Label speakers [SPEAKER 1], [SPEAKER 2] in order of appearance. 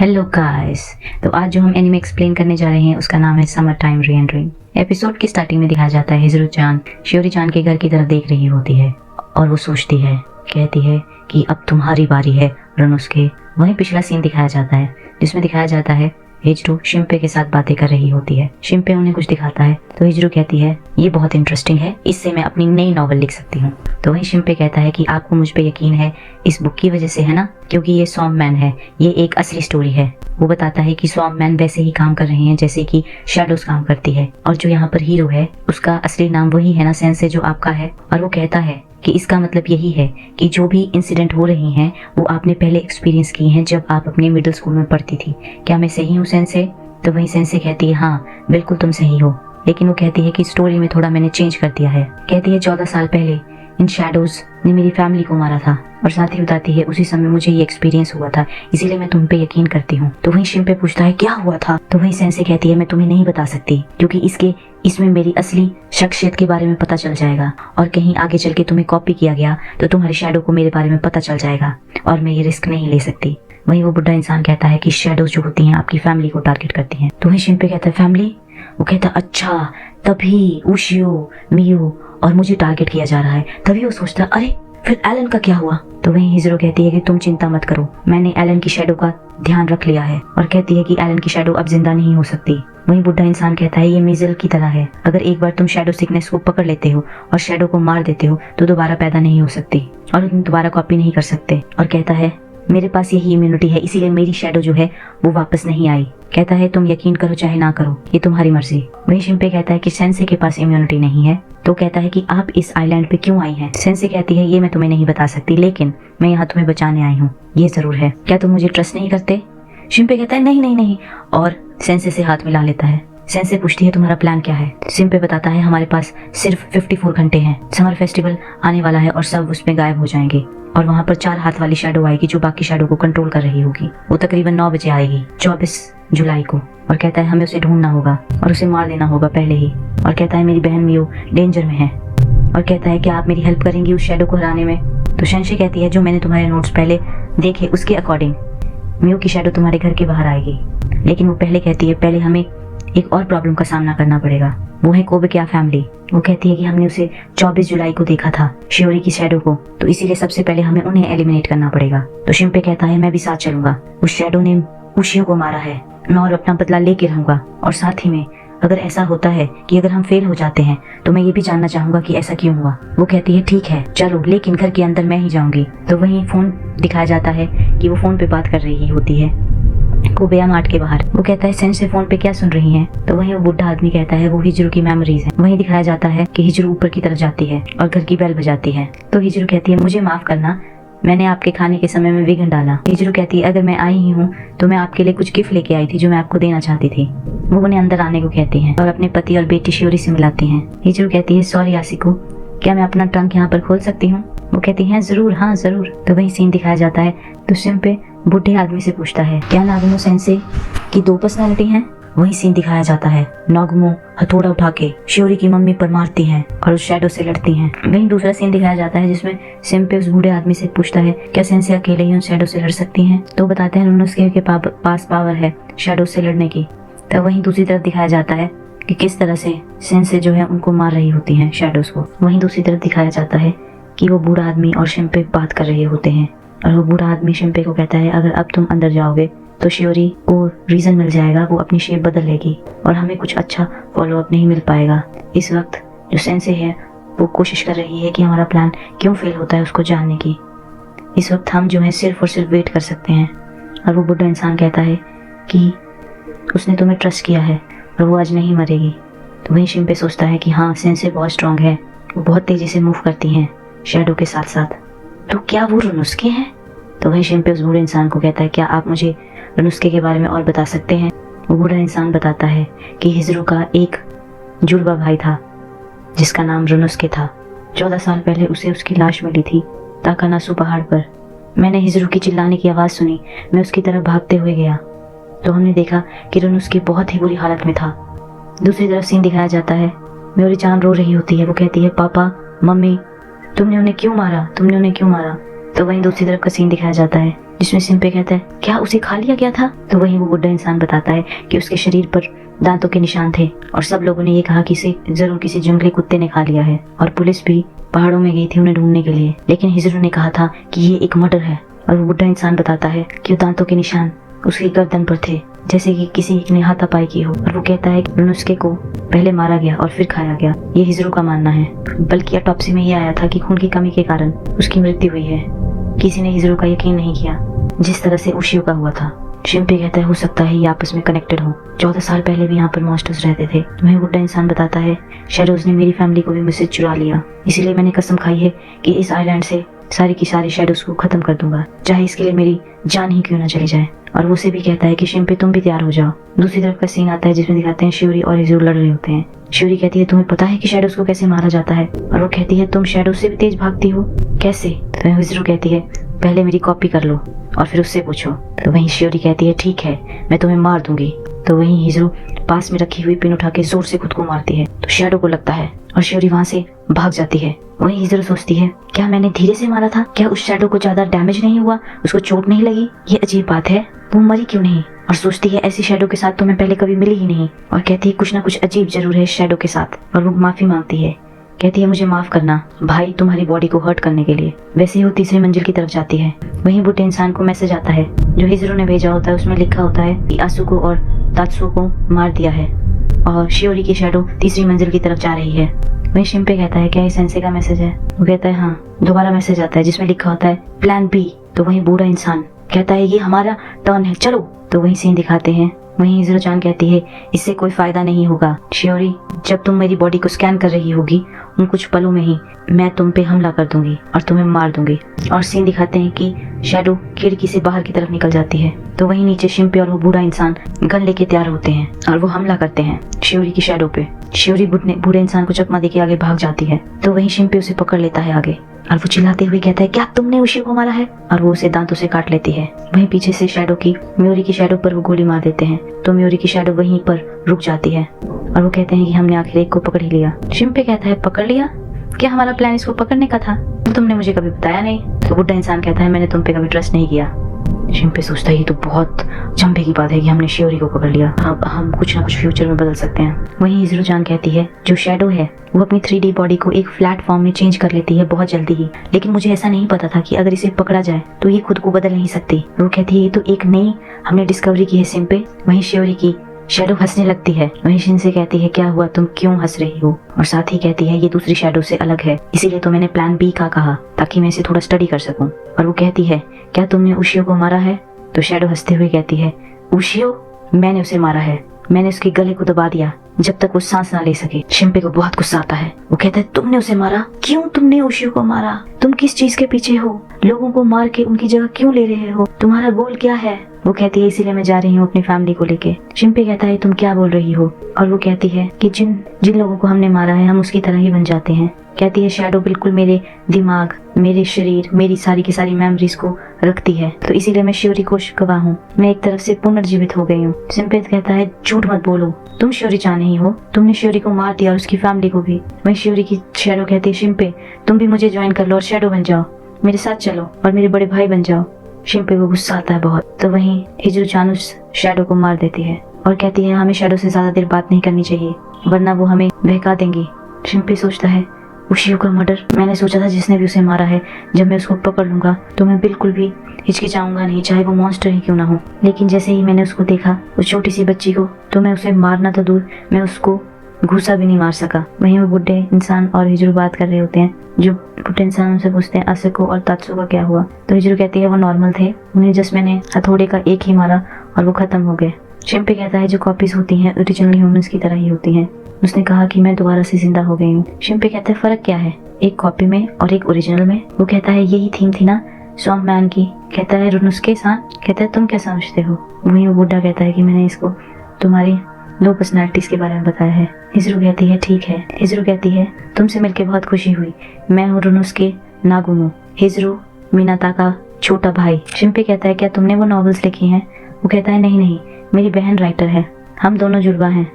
[SPEAKER 1] Hello guys. तो आज जो हम एनीमे एक्सप्लेन करने जा रहे हैं उसका नाम है समर टाइम री-एंट्री। एपिसोड की स्टार्टिंग में दिखाया जाता है हिजरू चान शियोरी चान के घर की तरफ देख रही होती है और वो सोचती है, कहती है कि अब तुम्हारी बारी है रनोसुके। वहीं पिछला सीन दिखाया जाता है जिसमें दिखाया जाता है हिजरू शिम्पे के साथ बातें कर रही होती है। शिम्पे उन्हें कुछ दिखाता है तो हिजरू कहती है ये बहुत इंटरेस्टिंग है, इससे मैं अपनी नई नॉवल लिख सकती हूँ। तो वहीं शिम्पे कहता है कि आपको मुझ पे यकीन है इस बुक की वजह से, है ना? क्योंकि ये स्वॉम्प मैन है, ये एक असली स्टोरी है। वो बताता है कि स्वॉम्प मैन वैसे ही काम कर रहे हैं जैसे कि शैडोज काम करती है, और जो यहाँ पर हीरो है उसका असली नाम वही है ना सेंसे जो आपका है। और वो कहता है कि इसका मतलब यही है कि जो भी इंसिडेंट हो रही हैं वो आपने पहले एक्सपीरियंस किए हैं जब आप अपने मिडिल स्कूल में पढ़ती थी। क्या मैं सही हूँ सेंसे? तो वहीं सेंसे कहती है हाँ बिल्कुल तुम सही हो, लेकिन वो कहती है कि स्टोरी में थोड़ा मैंने चेंज कर दिया है। कहती है 14 साल पहले इन शैडोज ने मेरी फैमिली को मारा था, और साथ ही बताती है उसी समय मुझे ये एक्सपीरियंस हुआ था, इसीलिए मैं तुम पे यकीन करती हूँ। तो वहीं शिम्पे पूछता है क्या हुआ था? तो वहीं सेंसे कहती है मैं तुम्हें नहीं बता सकती क्योंकि इसमें मेरी असली शख्सियत के बारे में पता चल जाएगा, और कहीं आगे चल के तुम्हें कॉपी किया गया तो तुम्हारे शैडो को मेरे बारे में पता चल जाएगा, और मैं ये रिस्क नहीं ले सकती। वहीं वो बुढ़ा इंसान कहता है कि शैडोज जो होती हैं आपकी फैमिली को टारगेट करती हैं। तो वहीं शिम्पे कहता है फैमिली? वो कहता है अच्छा, तभी उशियो, मियो और मुझे टारगेट किया जा रहा है। तभी वो सोचता अरे फिर एलन का क्या हुआ? तो वहीं हिजरो कहती है कि तुम चिंता मत करो, मैंने एलन की शैडो का ध्यान रख लिया है, और कहती है कि एलन की शैडो अब जिंदा नहीं हो सकती। वहीं बुढ़ा इंसान कहता है ये मीजल की तरह है, अगर एक बार तुम शैडो सिकनेस को पकड़ लेते हो और शैडो को मार देते हो तो दोबारा पैदा नहीं हो सकती और तुम दोबारा कॉपी नहीं कर सकते। और कहता है मेरे पास यही इम्यूनिटी है, इसीलिए मेरी शैडो जो है वो वापस नहीं आई। कहता है तुम यकीन करो चाहे ना करो, ये तुम्हारी मर्जी। वहीं शिम्पे कहता है कि सेंसे के पास इम्यूनिटी नहीं है। तो कहता है कि आप इस आइलैंड पे क्यों आई हैं? सेंसे कहती है ये मैं तुम्हें नहीं बता सकती, लेकिन मैं यहाँ तुम्हें बचाने आई हूँ, ये जरूर है। क्या तुम मुझे ट्रस्ट नहीं करते? शिम्पे कहता है नहीं नहीं नहीं, और सेंसे से हाथ मिला लेता है। सेंसे पूछती है तुम्हारा प्लान क्या है? शिम्पे बताता है हमारे पास सिर्फ 54 घंटे हैं, समर फेस्टिवल आने वाला है और सब उसमें गायब हो जाएंगे, और वहाँ पर 4 हाथ वाली शैडो आएगी जो बाकी शैडो को कंट्रोल कर रही होगी। वो तकरीबन 9 बजे आएगी 24 जुलाई को, और कहता है हमें उसे ढूंढना होगा और उसे मार देना होगा पहले ही। और कहता है मेरी बहन मियो डेंजर में है, और कहता है कि आप मेरी हेल्प करेंगी उस शैडो को हराने में? तो सेंसे कहती है जो मैंने तुम्हारे नोट्स पहले देखे उसके अकॉर्डिंग मियो की शैडो तुम्हारे घर के बाहर आएगी, लेकिन वो पहले कहती है पहले हमें एक और प्रॉब्लम का सामना करना पड़ेगा, वो है कोबेकिया फैमिली। वो कहती है कि हमने उसे 24 जुलाई को देखा था शियोरी की शैडो को, तो इसीलिए सबसे पहले हमें उन्हें एलिमिनेट करना पड़ेगा। तो शिम्पे कहता है मैं भी साथ चलूंगा, उस शैडो ने उशियो को मारा है, मैं और अपना बदला लेके रहूंगा, और साथ ही में अगर ऐसा होता है कि अगर हम फेल हो जाते हैं तो मैं ये भी जानना चाहूंगा कि ऐसा क्यों हुआ। वो कहती है ठीक है चलो, लेकिन घर के अंदर मैं ही जाऊंगी। तो वहीं फोन दिखाया जाता है कि वो फोन पे बात कर रही होती है कोबेया मार्ट के बाहर। वो कहता है सेंसे फोन पे क्या सुन रही हैं? तो वहीं वो बुढ़ा आदमी कहता है वो हिजरू की मेमोरीज है। वहीं दिखाया जाता है कि हिजरू ऊपर की तरफ जाती है और घर की बेल बजाती है। तो हिजरू कहती है मुझे माफ करना, मैंने आपके खाने के समय में विघ्न डाला। हिजरू कहती है अगर मैं आई ही हूँ तो मैं आपके लिए कुछ गिफ्ट लेके आई थी जो मैं आपको देना चाहती थी। वो उन्हें अंदर आने को कहती हैं और अपने पति और बेटी शियोरी से मिलाती हैं। हिजरू कहती है सॉरी आसिको, क्या मैं अपना ट्रंक यहाँ पर खोल सकती हूँ? वो कहती है जरूर, हाँ जरूर। तो वही सीन दिखाया जाता है तो शिम्पे बुढ़े आदमी से पूछता है क्या नागुमो सेंसे की 2 पर्सनालिटी हैं? वही सीन दिखाया जाता है नागुमो हथौड़ा उठा के शियोरी की मम्मी पर मारती हैं और उस शैडो से लड़ती हैं। वहीं दूसरा सीन दिखाया जाता है जिसमें शिम्पे उस बूढ़े आदमी से पूछता है क्या सेंसे अकेले ही उन शैडो से लड़ सकती हैं? तो बताते हैं रनोसुके के पास पावर है शैडो से लड़ने की। तो वहीं दूसरी तरफ दिखाया जाता है कि किस तरह से सेंसे जो है उनको मार रही होती हैं शैडोज को। वहीं दूसरी तरफ दिखाया जाता है कि वो बूढ़ा आदमी और शिम्पे बात कर रहे होते हैं, और वो बूढ़ा आदमी शिम्पे को कहता है अगर अब तुम अंदर जाओगे तो शियोरी को रीजन मिल जाएगा, वो अपनी शेप बदल लेगी और हमें कुछ अच्छा फॉलो अप नहीं मिल पाएगा। इस वक्त जो सेंसे है वो कोशिश कर रही है कि हमारा प्लान क्यों फेल होता है उसको जानने की। इस वक्त हम जो है सिर्फ और सिर्फ वेट कर सकते हैं। और वो बुढ़ा इंसान कहता है कि उसने तुम्हें ट्रस्ट किया है और वो आज नहीं मरेगी। तो वहीं शिम्पे सोचता है कि हाँ सेंसे बहुत स्ट्रांग है, वो बहुत तेजी से मूव करती हैं शैडो के साथ साथ, तो क्या वो रनोसुके हैं? तो वहीं शिम्पे उस बूढ़े इंसान को कहता है क्या आप मुझे रनोसुके के बारे में और बता सकते हैं? वो बूढ़ा इंसान बताता है कि हिजरू का एक जुड़वा भाई था जिसका नाम रनोसुके था। 14 साल पहले उसे उसकी लाश मिली थी ताकानासु पहाड़ पर। मैंने हिजरू की चिल्लाने की आवाज़ सुनी, मैं उसकी तरफ भागते हुए गया तो हमने देखा कि रनोसुके बहुत ही बुरी हालत में था। दूसरी तरफ सीन दिखाया जाता है मियोरी चान रो रही होती है। वो कहती है पापा मम्मी तुमने उन्हें क्यों मारा, तुमने उन्हें क्यों मारा? तो वहीं दूसरी तरफ का सीन दिखाया जाता है जिसमें शिंपे कहता है क्या उसे खा लिया गया था। तो वहीं वो बुढ़ा इंसान बताता है कि उसके शरीर पर दांतों के निशान थे और सब लोगों ने ये कहा कि इसे जरूर किसी जंगली कुत्ते ने खा लिया है और पुलिस भी पहाड़ों में गई थी उन्हें ढूंढने के लिए, लेकिन हिजरू ने कहा था कि ये एक मर्डर है। और वो बुढ़ा इंसान बताता है कि दांतों के निशान उसकी गर्दन पर थे जैसे कि किसी ने हाथापाई की हो। और वो कहता है कि नुस्खे को पहले मारा गया और फिर खाया गया, ये हिजरू का मानना है। बल्कि ऑटोप्सी में ये आया था कि खून की कमी के कारण उसकी मृत्यु हुई है। किसी ने हिजरू का यकीन नहीं किया जिस तरह से उशियो का हुआ था। शिंपे कहता है हो सकता है ये आपस में कनेक्टेड हो, 14 साल पहले भी यहाँ पर मॉन्स्टर्स रहते थे। वहीं बुढ़ा इंसान बताता है शैडोज ने मेरी फैमिली को भी मुझसे चुरा लिया, इसीलिए मैंने कसम खाई है कि इस आइलैंड से सारी की सारी शैडोज को खत्म कर दूंगा, चाहे इसके लिए मेरी जान ही क्यों ना चली जाए। और वो से भी कहता है कि शिंपे तुम भी तैयार हो जाओ। दूसरी तरफ का सीन आता है जिसमें दिखाते हैं शिवरी और हिजरू लड़ रहे होते हैं। शिवरी कहती है तुम्हें पता है कि शैडोज को कैसे मारा जाता है। और वो कहती है तुम शैडोज से भी तेज भागती हो, कैसे। तो हिजरू कहती है पहले मेरी कॉपी कर लो और फिर उससे पूछो। तो वहीं शिवरी कहती है ठीक है मैं तुम्हें मार दूंगी। तो वहीं हिजरू पास में रखी हुई पिन उठा के जोर से खुद को मारती है तो शैडो को लगता है और शिवरी वहां से भाग जाती है। वहीं हिजरू सोचती है क्या मैंने धीरे से मारा था, क्या उस शैडो को ज्यादा डैमेज नहीं हुआ, उसको चोट नहीं लगी, ये अजीब बात है, वो मरी क्यों नहीं। और सोचती है ऐसी शैडो के साथ तो मैं पहले कभी मिली ही नहीं। और कहती है कुछ ना कुछ अजीब जरूर है इस शैडो के साथ। और वो माफी मांगती है, कहती है मुझे माफ करना भाई तुम्हारी बॉडी को हर्ट करने के लिए। वैसे ही वो तीसरी मंजिल की तरफ जाती है। वहीं बुढ़े इंसान को मैसेज आता है जो हिजरू ने भेजा होता है, उसमें लिखा होता है कि आसुको और तात्सुओ को मार दिया है और शियोरी की शैडो तीसरी मंजिल की तरफ जा रही है। वहीं शिंपे कहता है क्या ये सेंसे का मैसेज है। वो कहता है हाँ। दोबारा मैसेज आता है जिसमें लिखा होता है प्लान बी। तो वहीं बूढ़ा इंसान कहता है ये हमारा टर्न है चलो। तो वहीं सीन दिखाते हैं। वहीं हिजरू चान कहती है इससे कोई फायदा नहीं होगा शियोरी, जब तुम मेरी बॉडी को स्कैन कर रही होगी उन कुछ पलों में ही मैं तुम पे हमला कर दूंगी और तुम्हें मार दूंगी। और सीन दिखाते हैं कि शैडो खिड़की से बाहर की तरफ निकल जाती है। तो वहीं नीचे शिंपे और वो बूढ़ा इंसान गन लेके तैयार होते हैं और वो हमला करते हैं शियोरी की शैडो पे। शियोरी बूढ़े इंसान को चकमा देके आगे भाग जाती है। तो वहीं शिंपे उसे पकड़ लेता है आगे और वो चिल्लाते हुए कहता है क्या तुमने उशियो को मारा है। और वो उसे दांतों से काट लेती है। वहीं पीछे से शैडो की म्योरी की शैडो पर वो गोली मार देते हैं। तो म्योरी की शैडो वहीं पर रुक जाती है और वो कहते हैं कि हमने आखिर एक को पकड़ ही लिया। शिंपे कहता है पकड़ लिया, क्या हमारा प्लान इसको पकड़ने का था, तुमने मुझे कभी बताया नहीं। तो बुढ़ा इंसान कहता है मैंने तुम पे कभी ट्रस्ट नहीं किया। शिंपे सोचता है ये तो बहुत चंपे की बात है कि हमने शियोरी को पकड़ लिया, हम कुछ ना कुछ फ्यूचर में बदल सकते हैं। वहीं हिजरू चान कहती है जो शैडो है वो अपनी 3D बॉडी को एक फ्लैट फॉर्म में चेंज कर लेती है बहुत जल्दी ही, लेकिन मुझे ऐसा नहीं पता था कि अगर इसे पकड़ा जाए तो ये खुद को बदल नहीं सकती। वो कहती है ये तो एक नई हमने डिस्कवरी की है शिंपे। वहीं शियोरी की शैडो हंसने लगती है। वहीं शिनसे कहती है क्या हुआ तुम क्यों हंस रही हो। और साथ ही कहती है ये दूसरी शैडो से अलग है इसीलिए तो मैंने प्लान बी का कहा ताकि मैं इसे थोड़ा स्टडी कर सकूं। और वो कहती है क्या तुमने उशियो को मारा है। तो शैडो हंसते हुए कहती है उशियो, मैंने उसे मारा है, मैंने उसके गले को दबा दिया जब तक वो सांस ना ले सके। शिंपे को बहुत गुस्सा आता है। वो कहता है तुमने उसे मारा, क्यों तुमने उशियो को मारा, तुम किस चीज के पीछे हो, लोगों को मार के उनकी जगह क्यों ले रहे हो, तुम्हारा गोल क्या है। वो कहती है इसीलिए मैं जा रही हूँ अपनी फैमिली को लेके। शिंपे कहता है तुम क्या बोल रही हो। और वो कहती है कि जिन लोगों को हमने मारा है हम उसकी तरह ही बन जाते हैं। कहती है शैडो बिल्कुल मेरे दिमाग, मेरे शरीर, मेरी सारी की सारी मेमोरीज को रखती है, तो इसीलिए मैं शियोरी को गवाह हूँ, मैं एक तरफ से पुनर्जीवित हो गई हूँ। शिंपे कहता है झूठ मत बोलो, तुम शियोरी चान नहीं हो, तुमने शियोरी को मार दिया और उसकी फैमिली को भी। वहीं शियोरी की शैडो कहती है शिंपे तुम भी मुझे ज्वाइन कर लो और शैडो बन जाओ, मेरे साथ चलो और मेरे बड़े भाई बन जाओ। शिंपे को गुस्सा आता है बहुत। तो वहीं हिजरू चान उस शैडो को मार देती है और कहती है हमें शैडो से ज्यादा देर बात नहीं करनी चाहिए वरना वो हमें बहका देंगी। शिंपे सोचता है उशियो का मर्डर, मैंने सोचा था जिसने भी उसे मारा है जब मैं उसको पकड़ लूंगा तो मैं बिल्कुल भी हिचकिचाऊंगा नहीं, चाहे वो मॉन्स्टर ही क्यों ना हो। लेकिन जैसे ही मैंने उसको देखा उस छोटी सी बच्ची को, तो मैं उसे मारना तो दूर मैं उसको घूसा भी नहीं मार सका। वहीं वो बुढ़े इंसान और हिजरू बात कर रहे होते हैं। जो बुढ़े इंसान उनसे पूछते हैं आसुको और तात्सुओ का क्या हुआ। तो हिजरू कहती है वो नॉर्मल थे, उन्हें जस्ट मैंने हथौड़े का एक ही मारा और वो खत्म हो गए। शिंपे कहता है जो कॉपीज होती हैं ओरिजिनल ह्यूमंस की तरह ही होती हैं। उसने कहा कि मैं दोबारा से जिंदा हो गई हूँ। शिंपे कहता है फर्क क्या है एक कॉपी में और एक ओरिजिनल में। वो कहता है यही थीम थी ना स्वैम्प मैन की। कहता है रुनुस्के सान, कहता है तुम क्या समझते हो। वहीं वो बुढ़ा कहता है कि मैंने इसको तुम्हारी 2 पर्सनैलिटीज के बारे में बताया है। हिजरू कहती है ठीक है। हिजरू कहती है तुमसे मिलकर बहुत खुशी हुई, मैं हूँ रुनुस्के नागुमो, हिजरू मिनाता का छोटा भाई। शिंपे कहता है क्या तुमने वो नॉवेल्स लिखी हैं। वो कहता है नहीं, मेरी बहन राइटर है, हम दोनों जुड़वा हैं।